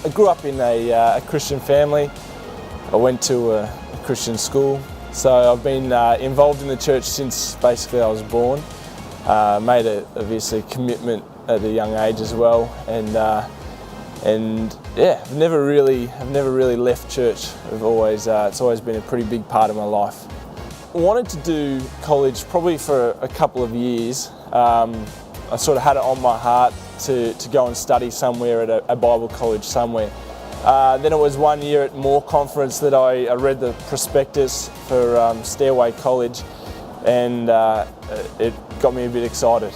I grew up in a Christian family. I went to a Christian school, so I've been involved in the church since basically I was born. Made obviously a commitment at a young age as well, and yeah, I've never really left church. It's always been a pretty big part of my life. I wanted to do college probably for a couple of years. I sort of had it on my heart to go and study somewhere at a Bible college somewhere. Then it was 1 year at Moore Conference that I read the prospectus for Stairway College, and it got me a bit excited.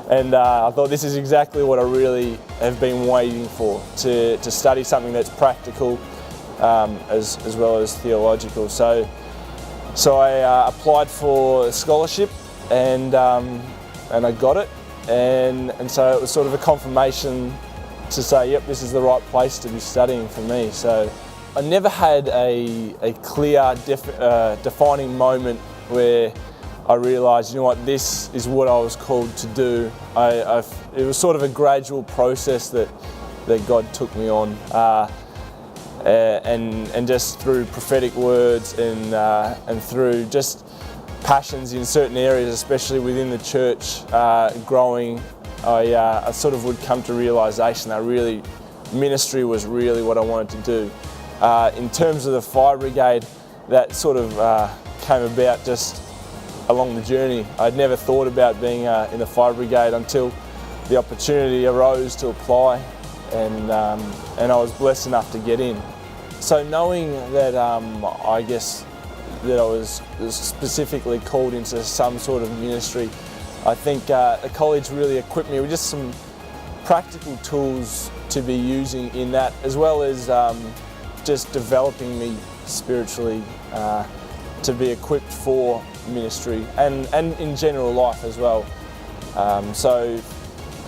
And I thought this is exactly what I really have been waiting for, to study something that's practical as well as theological. So I applied for a scholarship, and I got it, and so it was sort of a confirmation to say, yep, this is the right place to be studying for me. So I never had a clear defining moment where I realised, you know what, this is what I was called to do. It was sort of a gradual process that God took me on, and just through prophetic words and through just passions in certain areas, especially within the church, growing, I sort of would come to realisation that ministry was really what I wanted to do. In terms of the fire brigade, that sort of came about just along the journey. I'd never thought about being in the fire brigade until the opportunity arose to apply, and I was blessed enough to get in. So knowing that I guess that I was specifically called into some sort of ministry, I think the college really equipped me with just some practical tools to be using in that, as well as just developing me spiritually to be equipped for ministry and in general life as well. So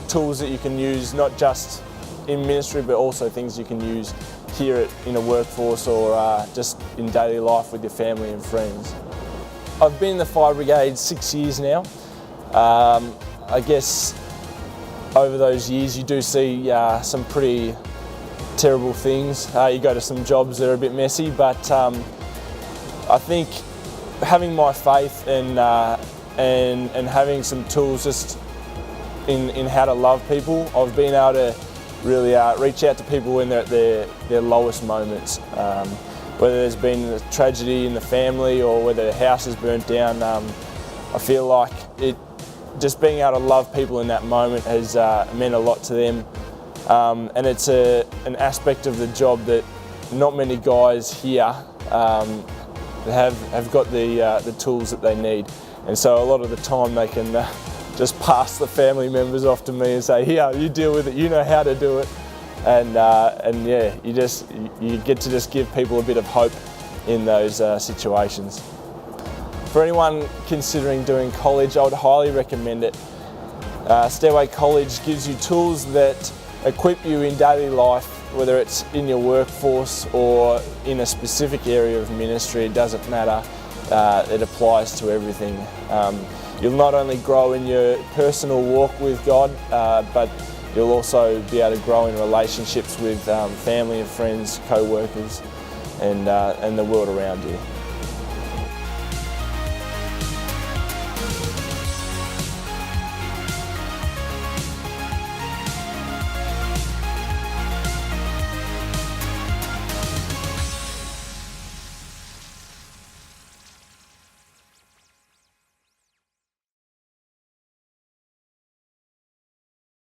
tools that you can use not just in ministry, but also things you can use here in a workforce or just in daily life with your family and friends. I've been in the fire brigade 6 years now. I guess over those years you do see some pretty terrible things. You go to some jobs that are a bit messy, but I think having my faith and having some tools just in how to love people, I've been able to really reach out to people when they're at their lowest moments. Whether there's been a tragedy in the family or whether the house is burnt down, I feel like just being able to love people in that moment has meant a lot to them. And it's an aspect of the job that not many guys here have got the tools that they need. And so a lot of the time they can just pass the family members off to me and say, here, you deal with it, you know how to do it. And yeah, you get to just give people a bit of hope in those situations. For anyone considering doing college, I would highly recommend it. Stairway College gives you tools that equip you in daily life, whether it's in your workforce or in a specific area of ministry, it doesn't matter. It applies to everything. You'll not only grow in your personal walk with God, but you'll also be able to grow in relationships with family and friends, co-workers, and the world around you.